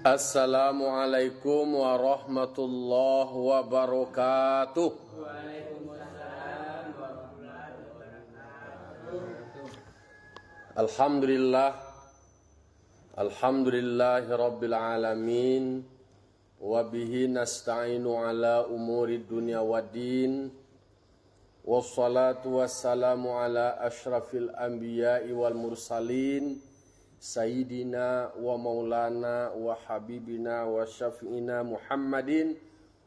Assalamualaikum warahmatullahi wabarakatuh. Waalaikumsalam warahmatullahi wabarakatuh. Alhamdulillahi rabbil alamin. Wabihi nasta'inu ala umuri dunya waddin. Wassalatu wassalamu ala ashrafil anbiya'i wal mursalin. Sayyidina wa maulana wa habibina wa syafi'ina Muhammadin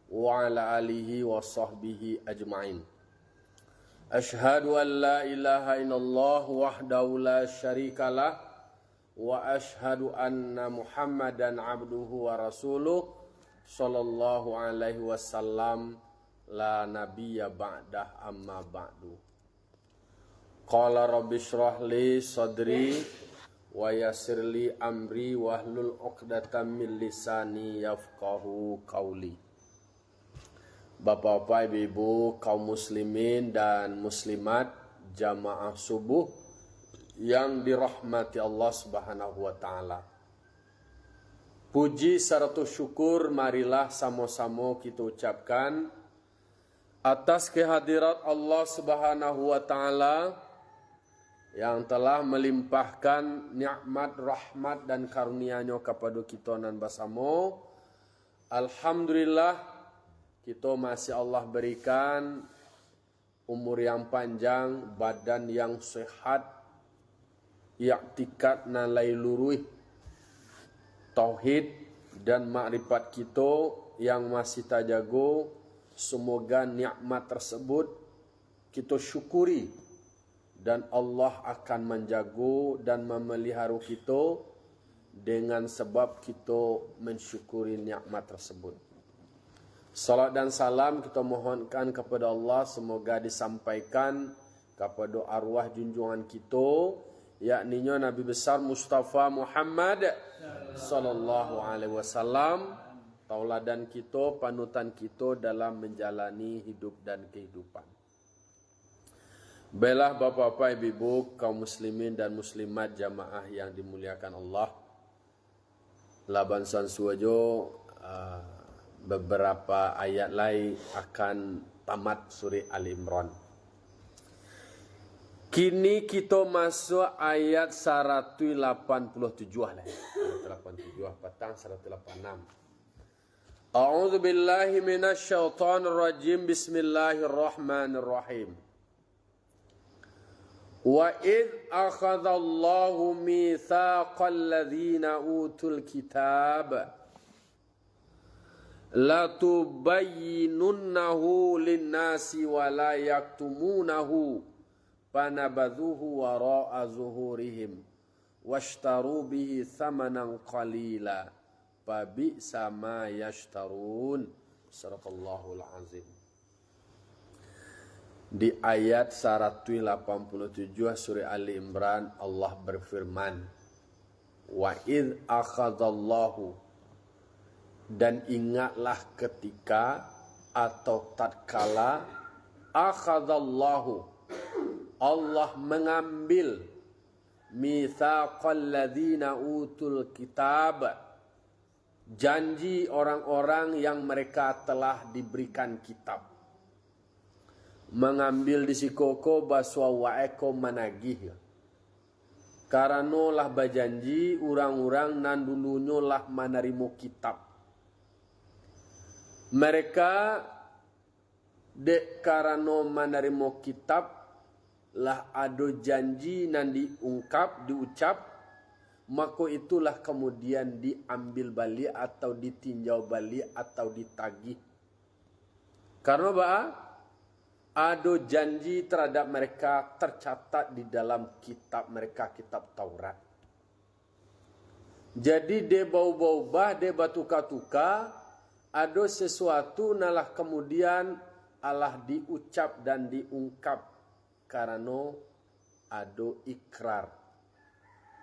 wa ala alihi wa sahbihi ajma'in. Ashhadu an la ilaha illallah wahdahu la syarikalah wa ashhadu anna Muhammadan abduhu wa rasuluh sallallahu alaihi wasallam la nabiyya ba'dah amma ba'du. Qala rabbi shrah li sadri wa yassirli amri wahlul 'uqdatam min lisani yafqahu qauli. Bapak-bapak, ibu-ibu, kaum muslimin dan muslimat jamaah subuh yang dirahmati Allah Subhanahu wa taala. Puji serta syukur marilah sama-sama kita ucapkan atas kehadirat Allah Subhanahu wa taala yang telah melimpahkan nikmat, rahmat dan karunia-Nya kepada kita nan bersama. Alhamdulillah kita masih Allah berikan umur yang panjang, badan yang sehat, i'tikad nan lai luruh, tauhid dan makrifat kita yang masih terjaga. Semoga nikmat tersebut kita syukuri dan Allah akan menjaga dan memelihara kita dengan sebab kita mensyukuri nikmat tersebut. Salat dan salam kita mohonkan kepada Allah semoga disampaikan kepada arwah junjungan kita, yakni Nabi besar Mustafa Muhammad sallallahu alaihi wasallam, tauladan kita, panutan kita dalam menjalani hidup dan kehidupan. Baiklah bapak-bapak, ibu-ibu, kaum muslimin dan muslimat jamaah yang dimuliakan Allah. Laban san suajo beberapa ayat lain akan tamat surah Ali Imran. Kini kita masuk ayat 187 lah. 187 petang 186. A'udzu billahi minasyaitonir rajim. Bismillahirrahmanirrahim. Wa idh akhadallahu mitsaqal ladzina utul kitab la tubayyinunnahu lin-nasi wa la yaktumunahu fanabadhuhu wara'a zuhurihim washtaru bihi thamanan qalila fabi'sa ma yashtarun. Sadaqallahul azim. Di ayat 187 surah Ali Imran Allah berfirman, wa idh akhadallahu, dan ingatlah ketika atau tatkala akhadallahu, Allah mengambil mitsaqal ladzina utul kitab, janji orang-orang yang mereka telah diberikan kitab. Mengambil disikoko baswa waeko managih, karena lah bajanji orang-orang nan dulunya lah manarimu kitab. Mereka dek karena manarimu kitab lah ado janji nan diucap, maka itulah kemudian diambil balik atau ditinjau balik atau ditagih. Karena apa? Ada janji terhadap mereka tercatat di dalam kitab mereka, kitab Taurat. Jadi dia bau-bau dia batuka-tuka, ada sesuatu nalah kemudian Allah diucap dan diungkap karena ada ikrar,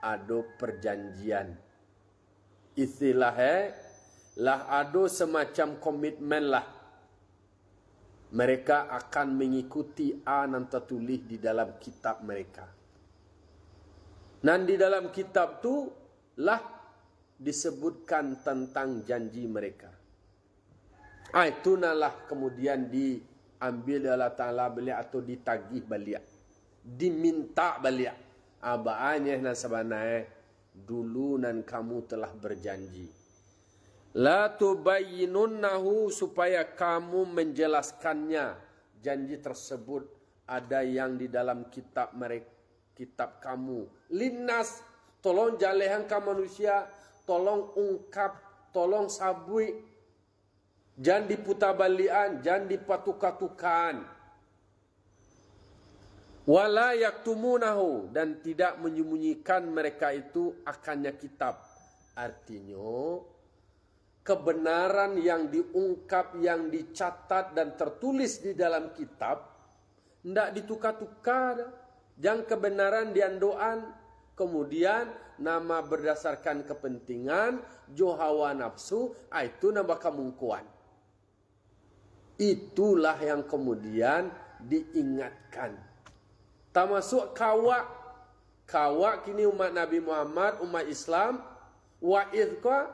ada perjanjian. Istilahnya lah ada semacam komitmen lah. Mereka akan mengikuti yang tertulis di dalam kitab mereka. Dan di dalam kitab tu lah disebutkan tentang janji mereka. Itu nalah kemudian diambil oleh Allah Ta'ala beliau atau ditagih beliau. Diminta beliau. Abaannya nasabanai dulu nan kamu telah berjanji. La tubayyinunnahu supaya kamu menjelaskannya. Janji tersebut ada yang di dalam kitab mereka, kitab kamu. Linnas, tolong jalehan ke manusia, tolong ungkap, tolong sabui. Jangan diputabalian, jangan dipatukatukan. Wala yaktumunahu, dan tidak menyembunyikan mereka itu akannya kitab. Artinya kebenaran yang diungkap, yang dicatat dan tertulis di dalam kitab tidak ditukar-tukar. Jangan kebenaran diandoan, kemudian nama berdasarkan kepentingan, johawa nafsu, itu nama kemungkuan. Itulah yang kemudian diingatkan. Termasuk kawak. Kawak kini umat Nabi Muhammad, umat Islam. Wa'idhqa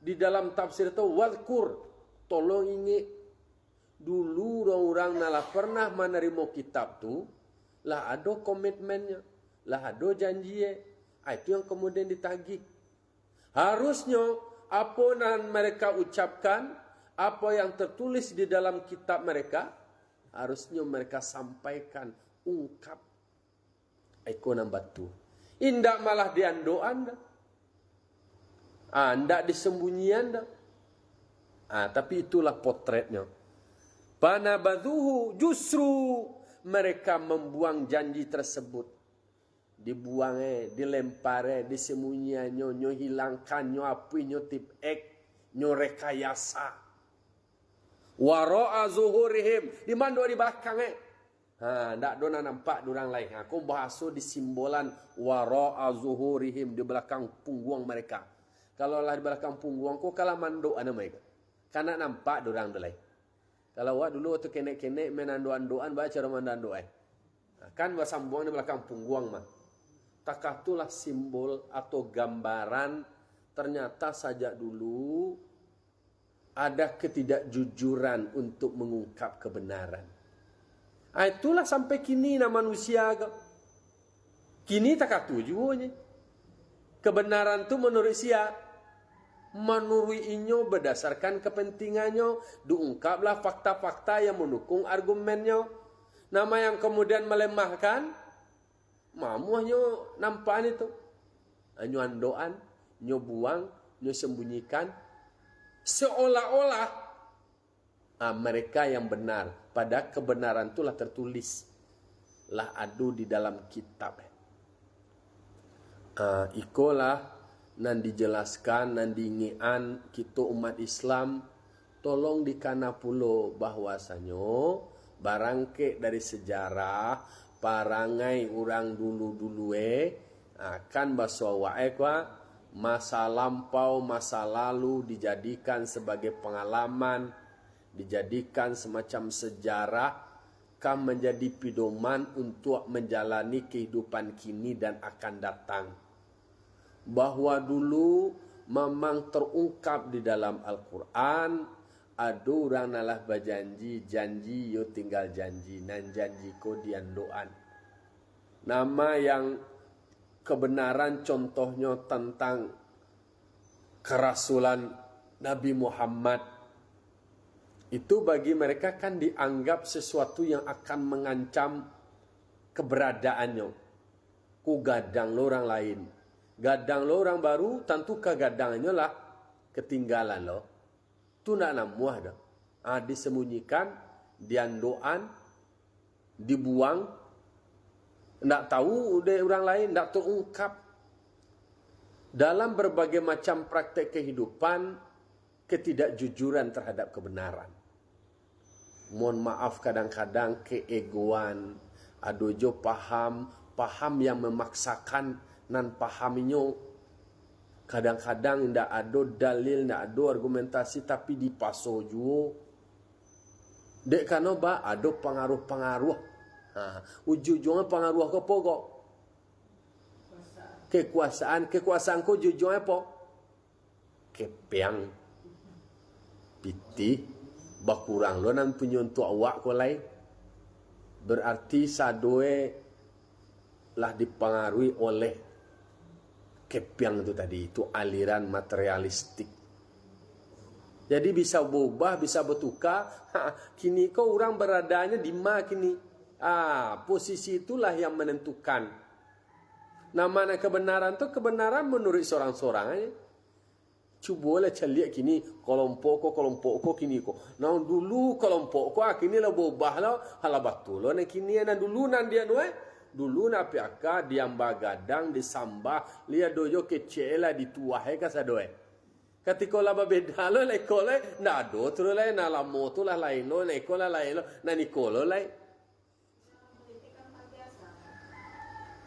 di dalam tafsir itu wadhkur. Tolong ingat. Dulu orang-orang nalah pernah menerima kitab tu, lah ada komitmennya, lah ada janjinya. Itu yang kemudian ditagih. Harusnya apa yang mereka ucapkan, apa yang tertulis di dalam kitab mereka, harusnya mereka sampaikan, ungkap. Iko nambatu. Indak malah diandoan dah. Ndak disembunyian dah. Tapi itulah potretnya. Panabadhuhu, justru mereka membuang janji tersebut. Dibuangnya, dilempare, disembunyiannya, nyo hilangkannya, api nyo tip ek, nyo rekayasa. Wara'a zuhurihim, di mana di belakangnya. Ndak dona nampak orang lain. Aku bahasa di simbolan wara'a zuhurihim, di belakang punggung mereka. Kalau lah di belakang punggung, kau kalah manduk ana mereka. Karena nampak orang lain. Kalau dulu waktu kenek-kenek menandoan-doan baca romandan-doan. Kan bersambung di belakang punggung mah. Takatulah simbol atau gambaran ternyata sajak dulu ada ketidakjujuran untuk mengungkap kebenaran. Itulah sampai kini manusia. Kini takatu juga. Kebenaran itu menurut siapa? Menurut inyo berdasarkan kepentingannya, diungkaplah fakta-fakta yang mendukung argumennya. Nama yang kemudian melemahkan, mamuhnya nampak itu. Nyo andoan, nyo buang, nyo sembunyikan. Seolah-olah mereka yang benar. Pada kebenaran itulah tertulis. Lah adu di dalam kitab. Ikolah nan dijelaskan, nan diingian kita umat Islam, tolong dikana pulo bahwasanyo barangke dari sejarah parangai orang dulu-dulu akan bahwa masa lampau, masa lalu dijadikan sebagai pengalaman, dijadikan semacam sejarah, kan menjadi pedoman untuk menjalani kehidupan kini dan akan datang. Bahwa dulu memang terungkap di dalam Al-Quran, ada orang nalah berjanji, janji yo tinggal janji, nan janji ko diandoan. Nama yang kebenaran contohnya tentang kerasulan Nabi Muhammad, itu bagi mereka kan dianggap sesuatu yang akan mengancam keberadaannya. Ku gadang lo orang lain. Gadang lo orang baru, tentu kegadangannya lah ketinggalan lo. Itu nak namuah dah. Disembunyikan, diandoan, dibuang. Nak tahu udah orang lain, nak terungkap. Dalam berbagai macam praktek kehidupan, ketidakjujuran terhadap kebenaran. Mohon maaf kadang-kadang keegoan, adojo paham yang memaksakan nan pahaminya. Kadang-kadang tidak ada dalil, tidak ada argumentasi, tapi dipaso juga. Dek kano ba ada pengaruh-pengaruh. Ujung-ujungnya pengaruh ke pokok. Kekuasaan ko ujung-ujungnya apa? kepiang piti bakurang lo nan punya untuk awak ko lai berarti sadoe lah dipengaruhi oleh kepiang itu tadi, itu aliran materialistik. Jadi bisa berubah, bisa bertukar. Kini kau orang beradanya di mana kini? Posisi itulah yang menentukan. Namanya kebenaran tu kebenaran menurut seorang-seorang aja. Cubalah celiak kini kelompok ko kini ko. Nah dulu kelompok ko kini lah berubah lah hala betul lah kini na dulu nan dia nuai. Dulu na piaka diam bagadang disambah lihat dojo kecil lah dituahe ka sadoe. Ketika lah beda lo lekole nado terus lah na lamo tu lah lain lo lekola lain lo na nikolo lah.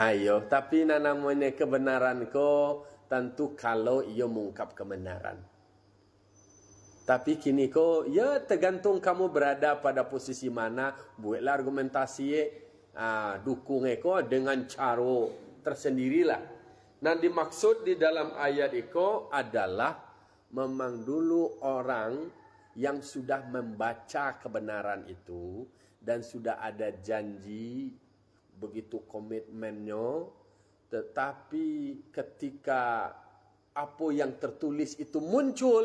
Ayo tapi na namanya kebenaran ko tentu kalau ia mengungkap kebenaran. Tapi kini ko ya tergantung kamu berada pada posisi mana, buatlah argumentasi dukung eko dengan cara tersendirilah. Nah dimaksud di dalam ayat eko adalah memang dulu orang yang sudah membaca kebenaran itu dan sudah ada janji begitu komitmennya, tetapi ketika apa yang tertulis itu muncul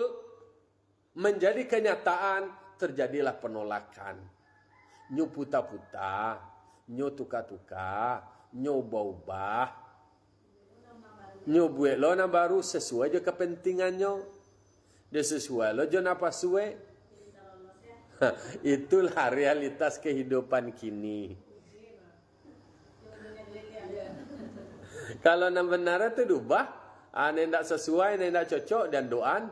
menjadi kenyataan, terjadilah penolakan. Nyo puta-puta, nyo tuka-tuka, nyo ubah-ubah, nyo buat lo na baru sesuai je kepentingannya. Dia sesuai lo je napa suwe. Itulah realitas kehidupan kini. Kalau nam benar itu diubah, tidak sesuai, tidak cocok dan doan,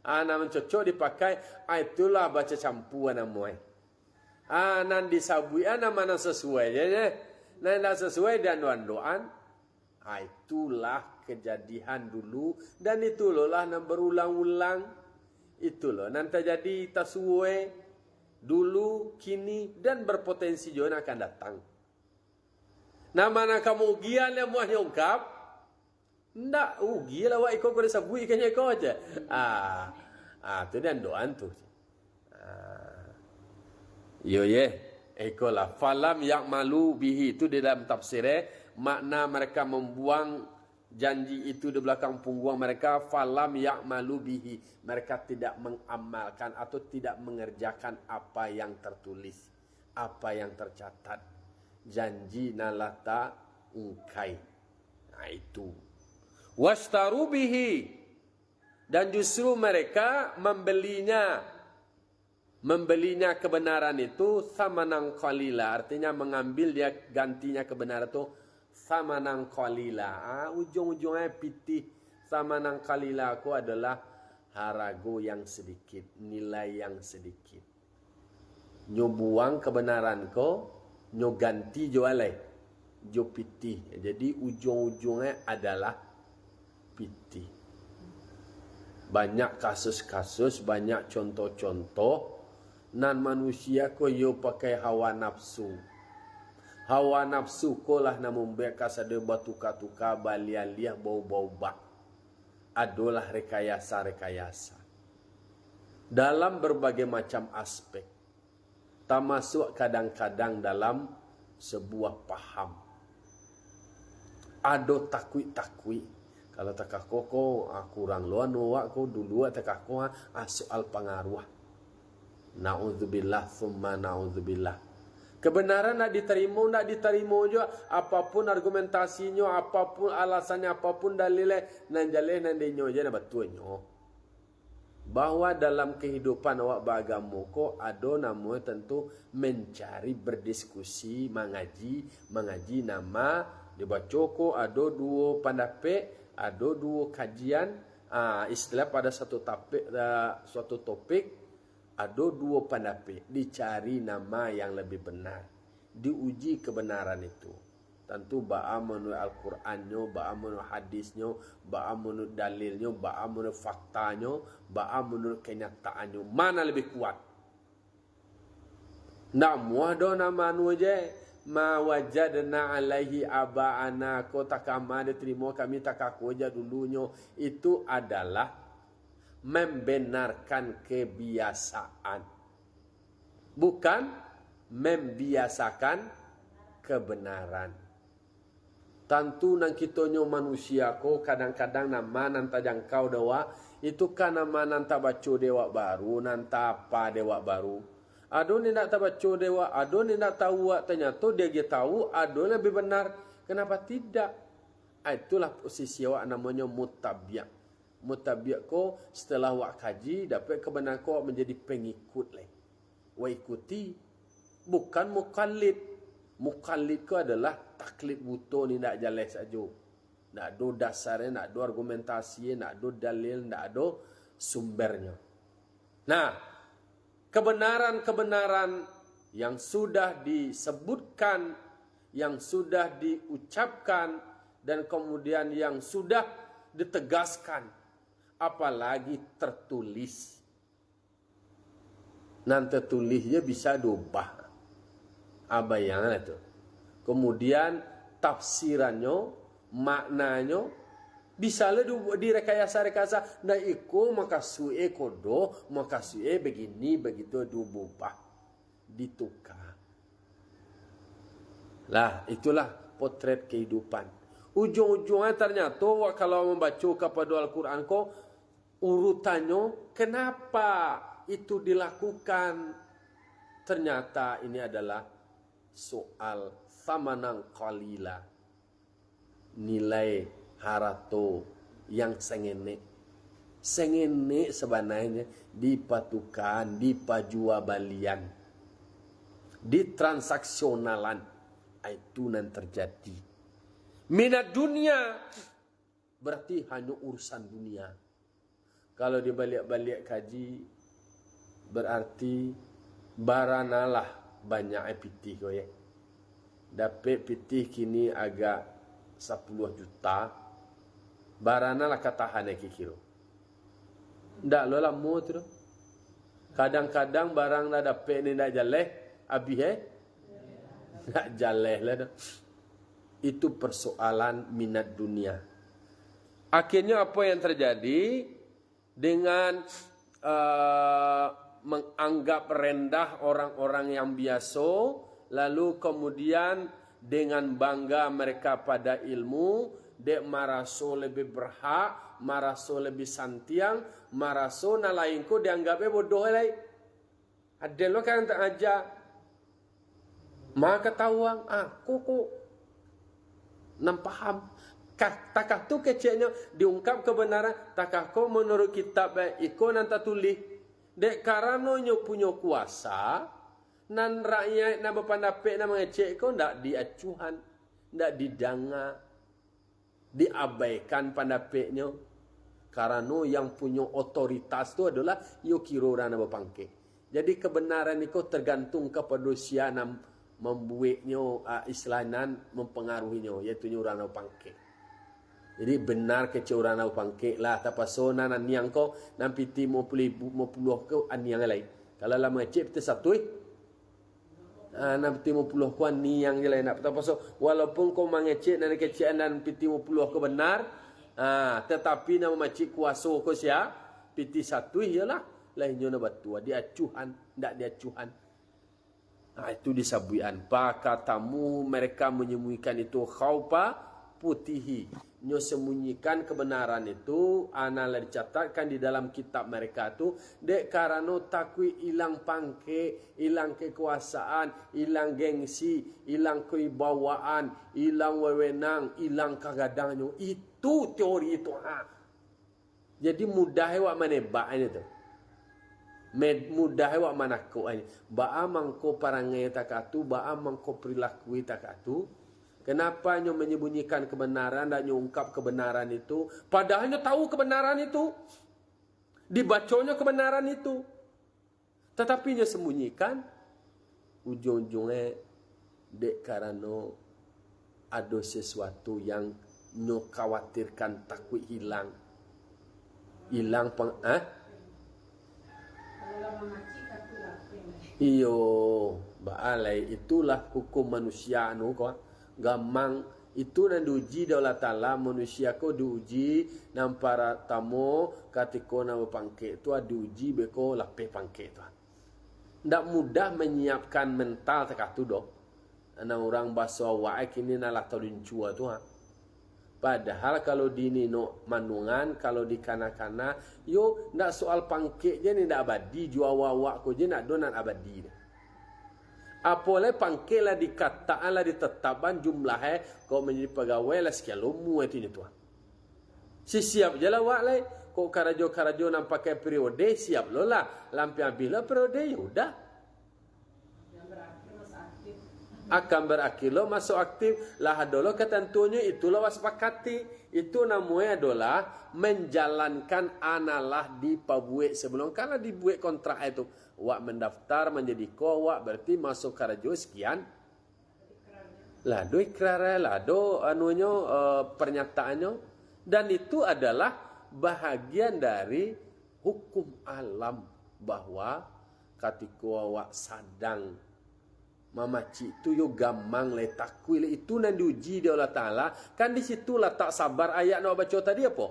nam cocok dipakai, itulah baca campuran namuai. Nan disabui mana sesuai je, nan tidak sesuai dan doan, itulah kejadian dulu dan itulah nan berulang-ulang, itulah nan terjadi tasuwe dulu, kini dan berpotensi juga akan datang. Nah mana kamu ugian yang muah nyongkap? Ndak ugi lah wak iko kau sabui ikannya kau aja. Tu dan doan tu. Yo ye, iko lah. Falam yak malu bihi itu di dalam tafsirnya makna mereka membuang janji itu di belakang punggung mereka. Falam yak malu bihi, mereka tidak mengamalkan atau tidak mengerjakan apa yang tertulis, apa yang tercatat. Janji nalata ungkai. Nah itu. Washtaru bihi. Dan justru mereka membelinya kebenaran itu samanan qalila. Artinya mengambil dia gantinya kebenaran itu samanan qalila. Ujung-ujungnya pitih. Samanan qalila aku adalah harago yang sedikit. Nilai yang sedikit. Nyobuang kebenaran ko. Nyo ganti jo alai jo pitih. Jadi ujung-ujungnya adalah pitih. Banyak kasus-kasus, banyak contoh-contoh nan manusia ko yo pakai hawa nafsu. Hawa nafsu ko lah namun bekas ada batuka-tuka balia-lia bau-bau bak. Adalah rekayasa-rekayasa. Dalam berbagai macam aspek. Termasuk kadang-kadang dalam sebuah paham. Ada takwi-takwi. Kalau takako kurang luar nuak ko dulu takako soal pengaruh. Na'udzubillah thumma na'udzubillah. Kebenaran nak diterima juga. Apapun argumentasinya, apapun alasannya, apapun dalilnya, nan jaleh nan denyo je na betulnya. Bahwa dalam kehidupan awak beragama ko ada namanya tentu mencari berdiskusi mengaji nama dibaca ko ada dua pendapat, ada dua kajian, istilah pada suatu topik ada dua pendapat, dicari nama yang lebih benar, diuji kebenaran itu. Tentu ba'a menurut Al-Qurannya, ba'a menurut hadisnya, ba'a menurut dalilnya, ba'a menurut faktanya, ba'a menurut kenyataannya. Mana lebih kuat? Nak muah do nama anu je. Ma wajadna alaihi aba'ana. Ko takama diterima kami takaku je dulunya. Itu adalah membenarkan kebiasaan, bukan membiasakan kebenaran. Tentu nang kitonyo manusia ko kadang-kadang nama nanta jangkau dewa itu kan nama nanta baca dewa baru, nanta apa dewa baru. Ado ni nak baca dewa, ado ni nak tahu ternyata dia tahu, ado lebih benar. Kenapa tidak? Itulah posisi awak namanya mutabiak. Mutabiak ko setelah awak kaji dapat kebenaran ko menjadi pengikut leh. Wa ikuti, bukan mukallid. Mukallid ko adalah taklid buto ni nak jalan saja. Nak ada dasarnya, nak ada argumentasi, nak ada dalil, nak ada sumbernya. Nah, kebenaran-kebenaran yang sudah disebutkan, yang sudah diucapkan, dan kemudian yang sudah ditegaskan, apalagi tertulis. Nanti tulisnya bisa diubah. Apa yang itu? Kemudian tafsirannya, maknanya bisa le direkayasa-rekayasa. Nah iko maka sue kodo, maka sue begini begitu diubah, ditukar. Lah itulah potret kehidupan. Ujung-ujungnya ternyata kalau membaca kepada Al-Quran kok urutannya kenapa itu dilakukan? Ternyata ini adalah soal thamanan qalila, nilai harato yang sengene sebenarnya dipatukan, dipajuabalian, ditransaksionalan. Itu yang terjadi. Minat dunia berarti hanya urusan dunia. Kalau dibalik-balik kaji berarti baranalah banyak pitih ko ya. Dapat pitih kini agak 10 juta. Baranalah katahan kira. Ndak lo lama tu. Kadang-kadang barang dah dapat ni ndak jaleh, habis ndak jaleh lah dah. Itu persoalan minat dunia. Akhirnya apa yang terjadi dengan menganggap rendah orang-orang yang biasa, lalu kemudian dengan bangga mereka pada ilmu, dek maraso lebih berhak, maraso lebih santiang, maraso na lain ko dianggapnya bodoh lain. Ada lo kan tak aja. Maka tawang aku kok nam paham. Takah tu keceknya diungkap kebenaran, takah ko menurut kitab iko nanta tulis. Dek karena nyo punya kuasa, nan rakyat na berpendapat na mengecek ko ndak diacuhan, ndak didanga, diabaikan pendapatnya. Karena yang punya otoritas tu adalah yo kira orang na berpangke. Jadi kebenaran itu tergantung kepada siapa membuatnya islanan mempengaruhinya, iaitu orang na berpangke. Jadi benar keceuran au pangke lah tapasona nan niang ko nan piti mo puluh ko aniang lain. Kalau lama cep te satu nan piti mo puluh ko aniang lain nak tapaso walaupun ko mangecek nan kecian dan piti mo puluh ko benar tetapi nama macik kuasa ko sia piti satu ialah lainnya na batu dia acuhan ndak dia acuhan. Itu disabuian pakatamu mereka menyembunyikan itu khaupa putihi, nyo sembunyikan kebenaran itu, analah dicatatkan di dalam kitab mereka tu, dek karena takwi hilang pangke, hilang kekuasaan, hilang gengsi, hilang kewibawaan, hilang wewenang, hilang kagadangnya. Itu teori itu. Jadi mudah wak menebak ini tu. Mudah wak manako ini. Ba mangko parangai takatu, ba mangko perilaku takatu. Kenapa nyo menyembunyikan kebenaran dan nyo ungkap kebenaran itu? Padahal nyo tahu kebenaran itu. Dibacanya kebenaran itu. Tetapi nyo sembunyikan. Ujung-ujungnya dek karena ada sesuatu yang nyo khawatirkan takut hilang. Hilang Iyo, baalai itulah hukum manusia anu kau. Gamang Itu nan diuji da Allah Ta'ala manusia ko diuji nan para tamu katiko na pangke tu diuji beko lape pangke tu. Ndak mudah menyiapkan mental takatu do. Ana orang bahasa wae kini na la tolin cua tu ha. Padahal kalau di nino manungan, kalau di kana-kana, yo ndak soal pangke je ni ndak abadi, jua wawak ko je nak donan abadi. Apoleh pangke lah dikataan lah ditetapkan jumlahnya kau menjadi pegawai lah sekian lomu itu ni tuan. Si siap je lah wak lah. Kau karajo nak pakai periode siap lo lah. Lampian bila periode ya udah. Akan berakhir lo masuk aktif lah dulu ketentunya itulah wasepakati. Itu namanya adalah menjalankan analah di pabuik sebelum kalau dibuat kontrak itu. Wak mendaftar menjadi wak berarti masuk karajo sekian. Lah do ikrar lah do pernyataannya dan itu adalah bahagian dari hukum alam bahwa ketika wak sadang mamaci itu yo gamang le takwil itu nan diuji di Allah Taala kan di situ lah tak sabar ayat nak baca tadi apa?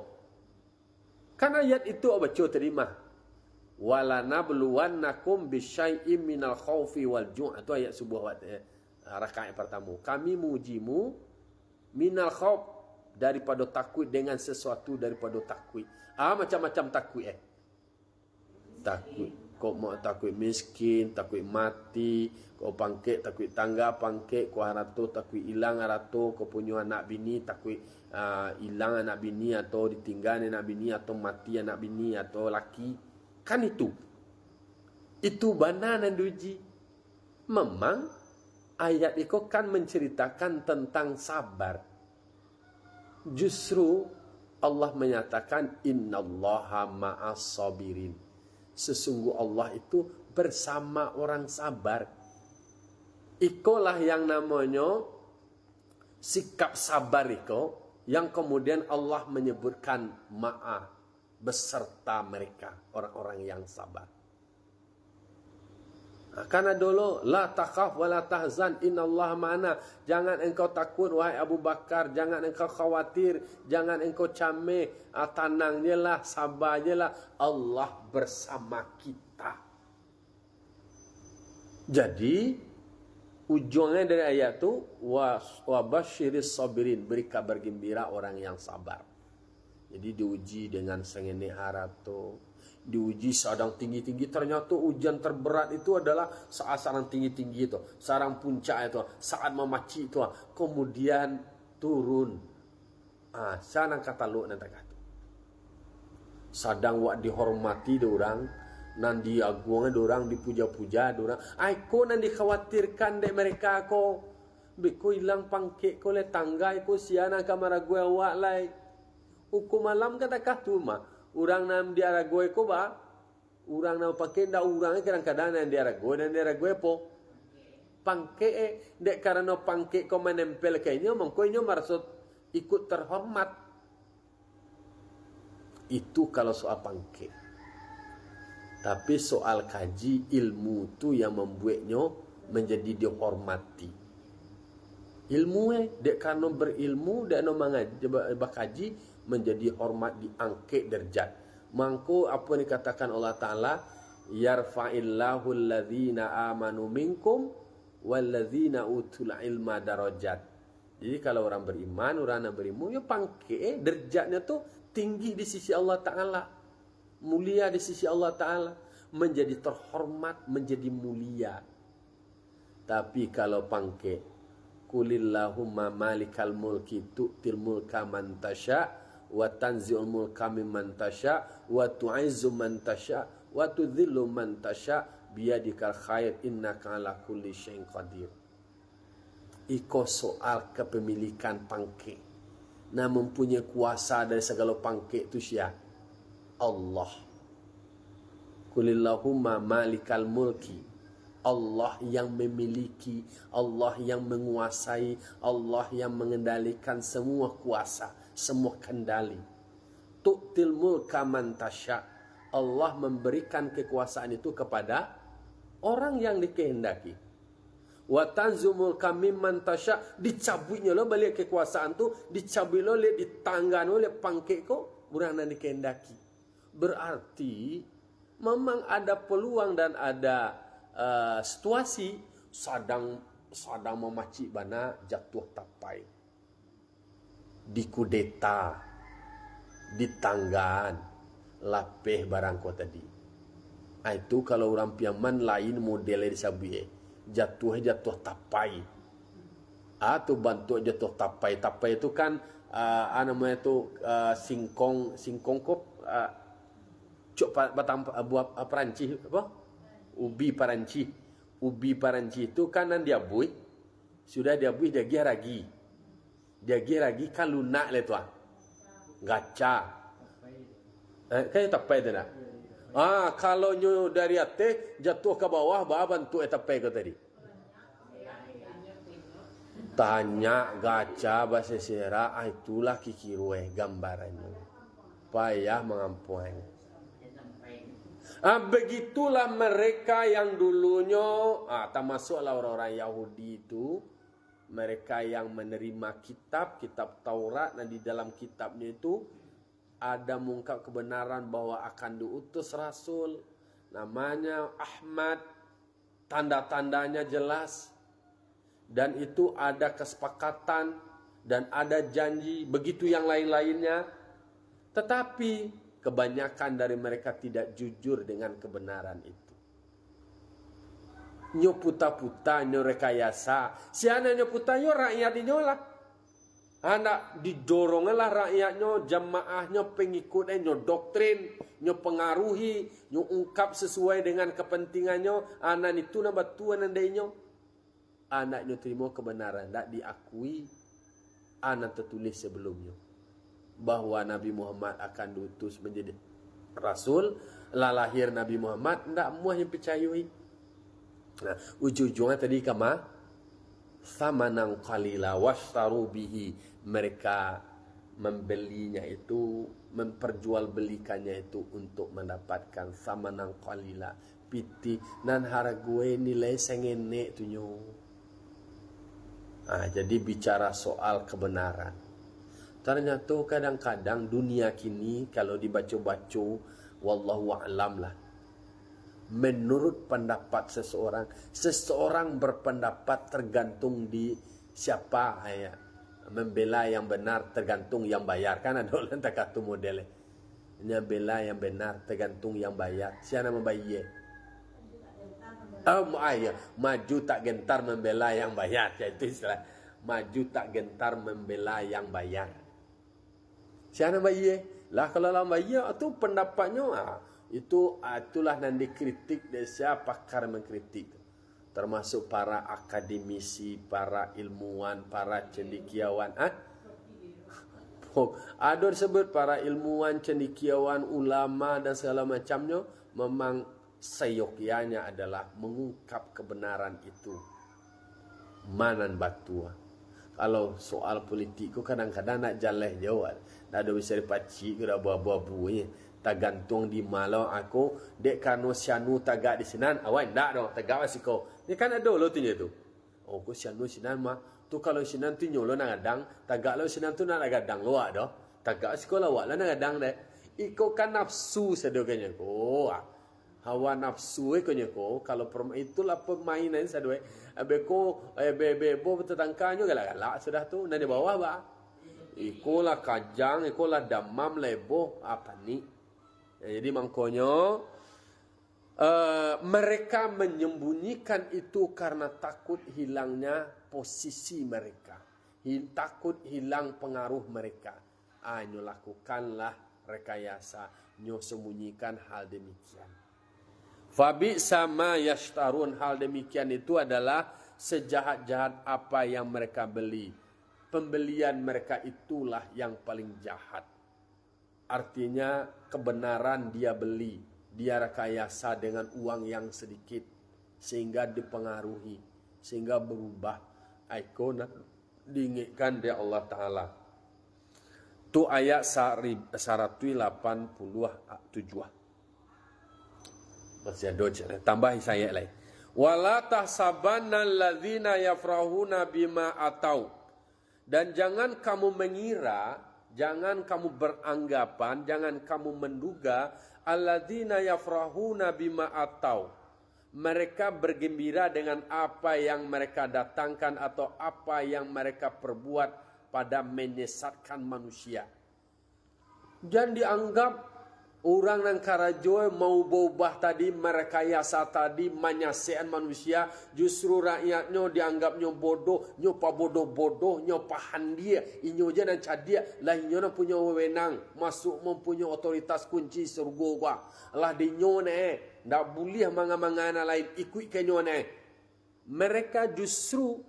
Kan ayat itu baca tadi mah wala nabluwannakum bisyai'im minal khaufi wal ju' itu ayat sebuah rakaat pertama. Kami mengujimu minal khauf daripada takut dengan sesuatu daripada takut. Macam-macam takut takut. Kau mau takut miskin, takut mati, kau pangkit takut tangga pangkit, kau harato takut hilang harato, kau punya anak bini takut hilang anak bini atau ditinggal anak bini atau mati anak bini atau laki. Kan itu benar dan diuji. Memang ayat itu kan menceritakan tentang sabar. Justru Allah menyatakan innallaha ma'as sabirin. Sesungguh Allah itu bersama orang sabar. Itulah yang namanya sikap sabar itu yang kemudian Allah menyebutkan ma'a beserta mereka orang-orang yang sabar. Karena dulu la takhaf wa la tahzan innallaha ma'ana. Jangan engkau takut wahai Abu Bakar, jangan engkau khawatir, jangan engkau cameh, tenang je lah, sabar je lah, Allah bersama kita. Jadi ujungnya dari ayat itu wa basyiris sabirin, beri kabar gembira orang yang sabar. Jadi diuji dengan sengene harato, diuji sadang tinggi-tinggi. Ternyata ujian terberat itu adalah saat sarang tinggi-tinggi itu, sarang puncak itu, saat memaci itu. Kemudian turun. Sana kata lu nanti kata. Sadang wak dihormati dorang, nan diagungnya dorang, dipuja-puja dorang. Aku nan dikhawatirkan dek mereka ko. Beko hilang pangkek ko le tangga ko siana kamera gue wak lai. Hukum malam kata tu mah. Orang nam diara gue ko ba. Orang nam pakai ndak orangnya kadang-kadang yang diara gue dan diara gue po. Pangke dek karena pangke ko menempel kayaknya mengkoinyo maksud ikut terhormat. Itu kalau soal pangke. Tapi soal kaji ilmu tu yang membuatnya menjadi dihormati. Ilmu dek karena berilmu dek no mengaji bakaji menjadi hormat diangkat derajat. Mangko apa yang dikatakan Allah Ta'ala, yarfa'illahu alladhina amanu minkum walladhina utul ilma darajat. Jadi kalau orang beriman, orang yang berilmu, ya pangke derajatnya tu tinggi di sisi Allah Ta'ala, mulia di sisi Allah Ta'ala, menjadi terhormat, menjadi mulia. Tapi kalau pangke kulillahumma malikal mulki tu'til mulka man tasha' wa tanzi'ul mulka mimman tasha' wa tu'izzu man tasha' wa tudhillu man tasha' biyadikal khair innaka ala kulli syai'in qadir. Iko soal kepemilikan pangke. Nah mempunyai kuasa dari segala pangke itu siapa? Allah. Kulillahumma malikal mulki. Allah yang memiliki, Allah yang menguasai, Allah yang mengendalikan semua kuasa, semua kendali. Tu'til mulka man tasha'. Allah memberikan kekuasaan itu kepada orang yang dikehendaki. Wa tanzumul kamimman tasya, dicabutnya lo balik kekuasaan tu, dicabut lo lihat di tangga lo lihat pangkek ko burana dikehendaki. Berarti memang ada peluang dan ada situasi sadang memacik bana jatuh tapai, dikudeta, ditanggan, lapeh barang ko tadi. Itu kalau orang piaman lain modelnya disabui. Jatuh tapai. Atau bantu jatuh tapai. Tapai itu kan namanya itu singkong kop cok batang buah peranci apa? Ubi paranci itu kanan dia bui. Sudah dia bui dia ragi. Dia ragi kan lunak le tuan. Gaca. Kayak tapai tu nak. Kalau nyo dari atas jatuh ke bawah, bantu tapai ke tadi. Tanya gaca bahasa sera, itulah kikirue gambarannya. Payah mengampuan. Begitulah mereka yang dulunya, termasuklah orang-orang Yahudi itu, mereka yang menerima kitab Taurat, dan di dalam kitabnya itu ada mengungkap kebenaran bahwa akan diutus Rasul. Namanya Ahmad. Tanda-tandanya jelas. Dan itu ada kesepakatan. Dan ada janji. Begitu yang lain-lainnya. Tetapi kebanyakan dari mereka tidak jujur dengan kebenaran itu. Nyo puta-puta, nyo rekayasa. Siana nyo puta, nyo rakyat nyo lah. Anak didoronglah rakyatnya, jamaahnya, pengikutnya, nyo doktrin, nyo pengaruhi, nyo ungkap sesuai dengan kepentingannya. Anak itu nama tuan andainya. Anak nyo terima kebenaran, tak diakui. Anak tertulis sebelumnya bahwa Nabi Muhammad akan diutus menjadi Rasul. Lahir Nabi Muhammad, tak muah yang percayai. Nah, ujung-ujungnya tadi kama samanan qalila washtaru bihi, mereka membelinya itu, memperjualbelikannya itu untuk mendapatkan samanan qalila, piti nan harga nilai sengene tu nyo. Jadi bicara soal kebenaran, ternyata kadang-kadang dunia kini kalau dibaca-baca, wallahu a'lam lah, menurut pendapat seseorang berpendapat tergantung di siapa membela yang benar tergantung yang bayar. Kan ada orang tak kata modelnya bela yang benar tergantung yang bayar. Siapa membayar? Maju tak gentar membela yang bayar. Itu istilah maju tak gentar membela yang bayar. Siapa bayar? Lah kalau orang bayar itu pendapatnya itulah yang dikritik dari siapa pakar mengkritik, termasuk para akademisi, para ilmuwan, para cendekiawan. Ada disebut para ilmuwan, cendekiawan, ulama dan segala macamnya, memang seyogyanya adalah mengungkap kebenaran itu. Manan batua. Kalau soal politik kadang-kadang nak jalan jawab, nak ada bisa dipacik ke buah-buah tergantung di malau aku dek kanu sianu tagak di sinan awan ndak dong tagak wasiko ni kan ada lo tunya tu. Ko sianu sinan mah tu kalau sinan tu nyolo nak gadang tagak lo sinan tu nak gadang lo ado tagak wasiko lawak lah nak gadang dek iko kan nafsu sedoganya ko hawa nafsu ko nyeko kalau itulah permainan sadwe abeko bebo tetangkanyo galak-galak sudah tu dan di bawah ba iko lah kajang iko lah damam lebo apa ni. Jadi makanya mereka menyembunyikan itu karena takut hilangnya posisi mereka, takut hilang pengaruh mereka. Nyo lakukanlah rekayasa, nyo sembunyikan hal demikian. Fabi sama yashtarun, hal demikian itu adalah sejahat-jahat apa yang mereka beli. Pembelian mereka itulah yang paling jahat. Artinya kebenaran dia beli, dia rekayasa dengan uang yang sedikit sehingga dipengaruhi, sehingga berubah ikon diinginkan dari Allah Ta'ala. Itu ayat 187. Masih ada tambah saya lain. Wala tahsabanna alladzina yafrahuna bima atau. Dan jangan kamu mengira, jangan kamu beranggapan, jangan kamu menduga alladzina yafrahuna bima atau. Mereka bergembira dengan apa yang mereka datangkan atau apa yang mereka perbuat pada menyesatkan manusia. Jangan dianggap orang yang karajo mau berubah tadi, merekayasa tadi, menyasihan manusia, justru rakyatnya dianggapnya bodoh, nyopa bodoh-bodoh, nyopa handia, inyo je dan cadia, lah inyo punya wewenang, masuk mempunyai otoritas kunci surga gua. Lah dinyo ndak boleh manga-mangana lain ikut kenyo Mereka justru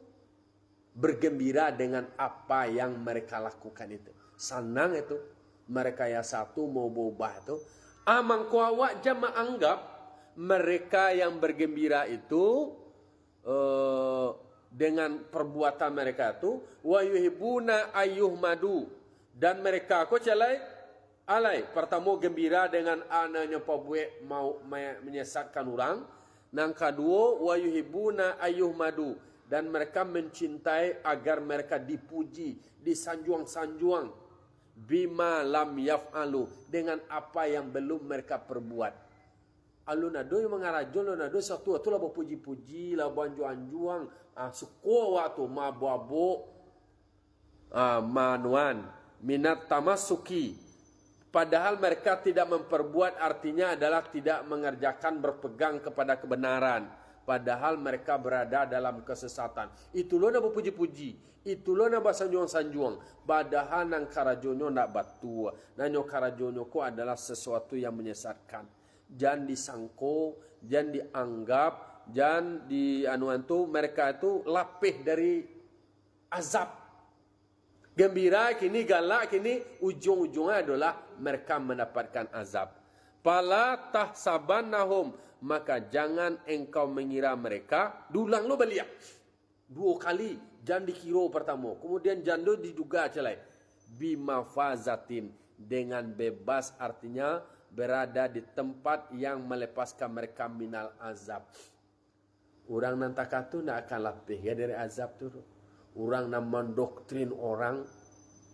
bergembira dengan apa yang mereka lakukan itu. Senang itu. Mereka yang satu mau berubah itu. Amang kuawak jama anggap mereka yang bergembira itu dengan perbuatan mereka itu wa yuhibuna ayyuhmadu, dan mereka ko calai alai pertama gembira dengan ananya pabuek mau menyesatkan orang, nang kedua wa yuhibuna ayyuhmadu, dan mereka mencintai agar mereka dipuji, disanjung-sanjung bima lam yaf'alu, dengan apa yang belum mereka perbuat. Alun ado yang mengarajo, alun ado satu lah berpuji-puji lah banjuan-juang, suko waktu ma buabo manuan minat tamasuki, padahal mereka tidak memperbuat, artinya adalah tidak mengerjakan, berpegang kepada kebenaran, padahal mereka berada dalam kesesatan. Itu lo nak berpuji-puji, itu lo nak bersanjuang-sanjuang, padahal nang karajonyo nak batu, nanyo karajonyo ko adalah sesuatu yang menyesatkan. Jangan disangko, jangan dianggap, jangan di anuan tu mereka itu lapih dari azab. Gembira kini, galak kini, ujung-ujungnya adalah mereka mendapatkan azab. Pala tahsabannahum, maka jangan engkau mengira mereka, dulang lo balik 2 kali, jangan dikira pertama, kemudian jangan lo diduga celai bimafazatin, dengan bebas, artinya berada di tempat yang melepaskan mereka minal azab. Orang nantaka tu nak akan lapih ya dari azab tu. Orang nak mendoktrin orang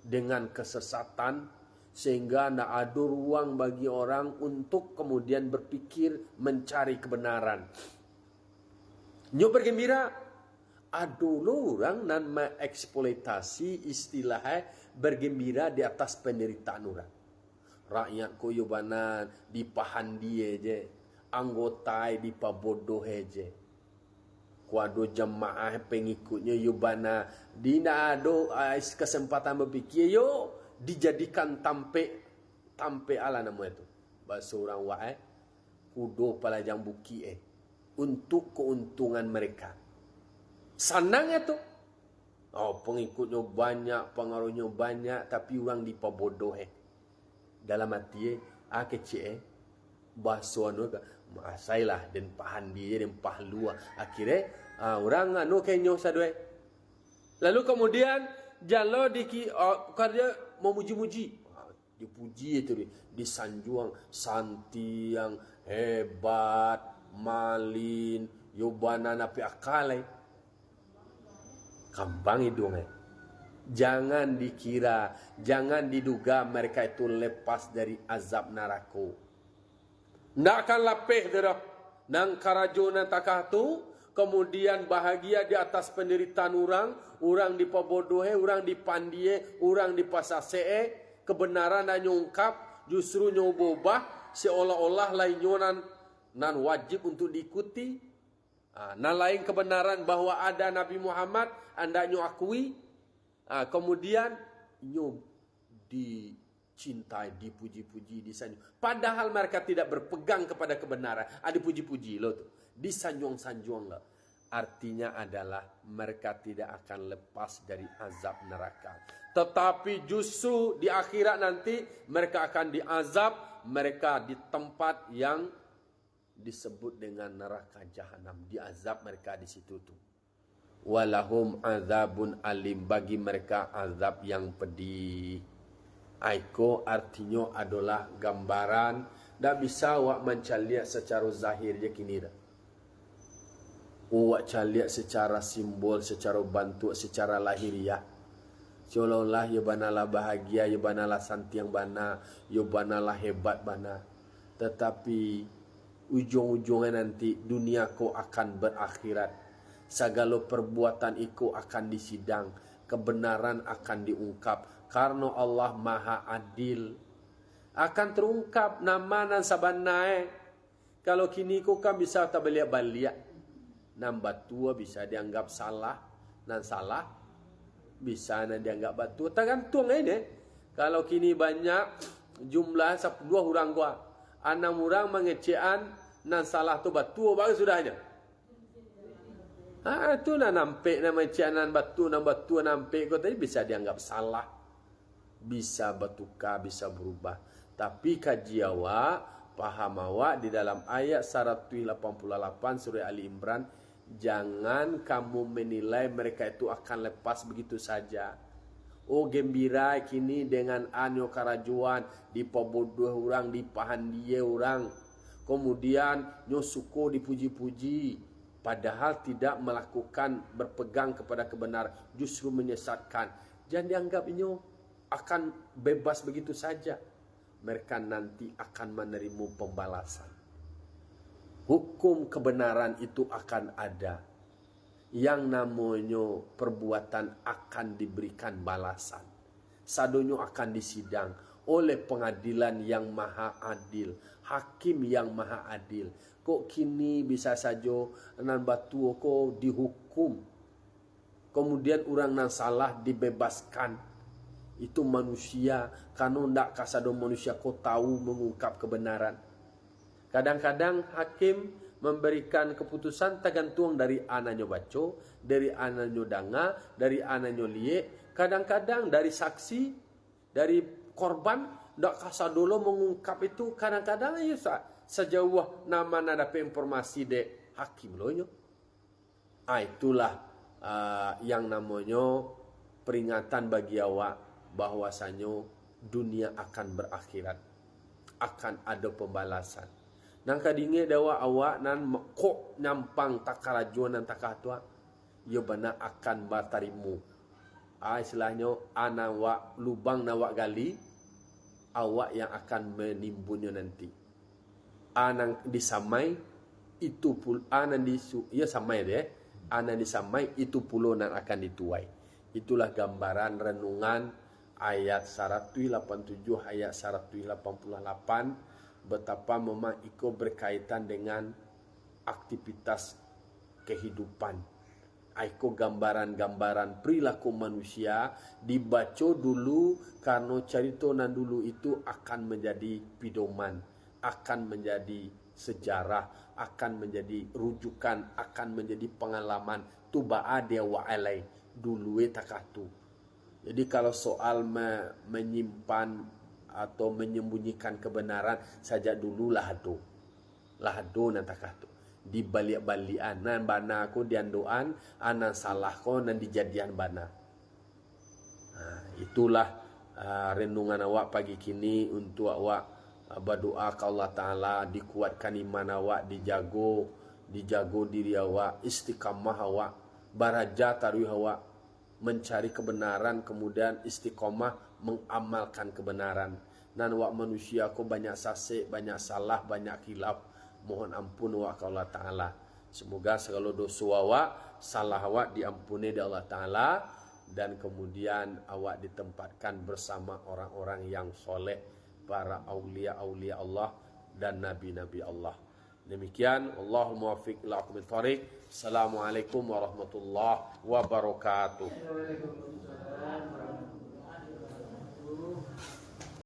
dengan kesesatan, sehingga nak ada ruang bagi orang untuk kemudian berpikir mencari kebenaran. Nyo bergembira, ada orang nan mengeksploitasi istilahnya bergembira di atas penderitaan orang. Rakyat koyobanan dipahan dia je, anggota dipabodoh je. Kuado jemaah pengikutnya yubana, dina ado kesempatan berpikir yo dijadikan tampe ala nama itu. Bahasa orang wae kudo palajang buki untuk keuntungan mereka. Senang itu. Oh, pengikutnya banyak, pengaruhnya banyak, tapi orang dipabodoh dalam hati kecil bahasa anu masailah dan pahan dia dan pahlua. Akhirnya orang anu kenyo sadue. Lalu kemudian jalo kerja memuji-muji. Dipuji itu disanjung, santi yang hebat, malin, yobana napi akalai. Kambang hidungnya. Jangan dikira, jangan diduga mereka itu lepas dari azab neraka. Ndak akan lapih dah. Nang karajonan takah tu, kemudian bahagia di atas penderitaan orang dipabodohe, orang dipandie, orang dipasase, kebenaran dan nyungkap, justru nyobobah, seolah-olah lainnya nan wajib untuk diikuti. Nan lain kebenaran bahwa ada Nabi Muhammad, anda nyo akui. Kemudian nyo dicintai, dipuji-puji, disanjung. Padahal mereka tidak berpegang kepada kebenaran. Dipuji-puji lo tuh, disanjung-sanjung lo. Artinya adalah mereka tidak akan lepas dari azab neraka. Tetapi justru di akhirat nanti mereka akan diazab, mereka di tempat yang disebut dengan neraka jahanam. Diazab mereka di situ tuh. Walahum azabun alim, bagi mereka azab yang pedih. Aiko artinya adalah gambaran, tak bisa wak mencari secara zahir je kini dah. Awak caliak secara simbol, secara bantu, secara lahiriah. Seolah-olah ya banalah bahagia, ya banalah santiang bana, ya banalah hebat bana. Tetapi ujung-ujungnya nanti dunia ko akan berakhirat. Segala perbuatan iku akan disidang, kebenaran akan diungkap. Karena Allah Maha Adil. Akan terungkap nama nan sabanae. Kalau kini ko kan bisa tak baliak-baliak. Nambah tua bisa dianggap salah, nan salah bisa nan dianggap batu. Tergantung ini. Kalau kini banyak jumlah 2 orang gua, 6 orang mengecean nan salah tu batu baru sudahnya. Itu nan nampak nan mengecean nan batu nampak kau tadi bisa dianggap salah, bisa bertukar, bisa berubah. Tapi kaji awak, paham awak di dalam ayat 188 surah Ali Imran, jangan kamu menilai mereka itu akan lepas begitu saja. Oh gembira kini dengan anyo karajuan, dipobodoh orang, dipahan dia orang. Kemudian nyo suko dipuji-puji, padahal tidak melakukan berpegang kepada kebenaran, justru menyesatkan. Jangan dianggap nyo akan bebas begitu saja. Mereka nanti akan menerima pembalasan. Hukum kebenaran itu akan ada. Yang namanya perbuatan akan diberikan balasan. Sadonyo akan disidang oleh pengadilan yang maha adil. Hakim yang maha adil. Kok kini bisa saja nan batu ko dihukum. Kemudian orang nan salah dibebaskan. Itu manusia. Karena ndak kasado manusia ko tahu mengungkap kebenaran. Kadang-kadang hakim memberikan keputusan tergantung dari ananyo baco, dari ananyo danga, dari ananyo liye. Kadang-kadang dari saksi, dari korban, ndak kasadolo mengungkap itu. Kadang-kadang ya sejauh nama dapat informasi de hakim loh nyo. Itulah yang namanya peringatan bagi awak bahwasanyo dunia akan berakhirat, akan ada pembalasan. Nang kadinge dawa awak nan kok nyampang takarajuan nan takatua, yo bana akan batarimu. Istilahnya ana wa lubang nawak gali, awak yang akan menimbunnya nanti. Anang disamai itu pul anan disu ya samai deh. Anan disamai itu pulo nan akan dituai. Itulah gambaran renungan ayat 187 ayat 188. Betapa memang iko berkaitan dengan aktivitas kehidupan. Iko gambaran-gambaran perilaku manusia dibaca dulu karena cerita nan dulu itu akan menjadi pedoman, akan menjadi sejarah, akan menjadi rujukan, akan menjadi pengalaman. Tuba'a dia wa'alai dulu takatu. Jadi kalau soal menyimpan atau menyembunyikan kebenaran saja dulu lahado nantakah tu di balik-balian nan bana aku diandoan anan salah ko nan dijadian bana. Itulah renungan awak pagi kini untuk awak berdoa ke Allah Ta'ala, dikuatkan iman awak, dijago diri awak, istiqamah awak, baraja taruh awak mencari kebenaran, kemudian istiqamah mengamalkan kebenaran. Dan awak manusia ko banyak sasik, banyak salah, banyak khilaf. Mohon ampun awak ke Allah Ta'ala. Semoga segala dosa awak, salah awak diampuni di Allah Ta'ala. Dan kemudian awak ditempatkan bersama orang-orang yang soleh, para aulia-aulia Allah dan nabi-nabi Allah. Demikian, Allahumma wafiq ila aqwamit thariq. Assalamualaikum warahmatullahi wabarakatuh.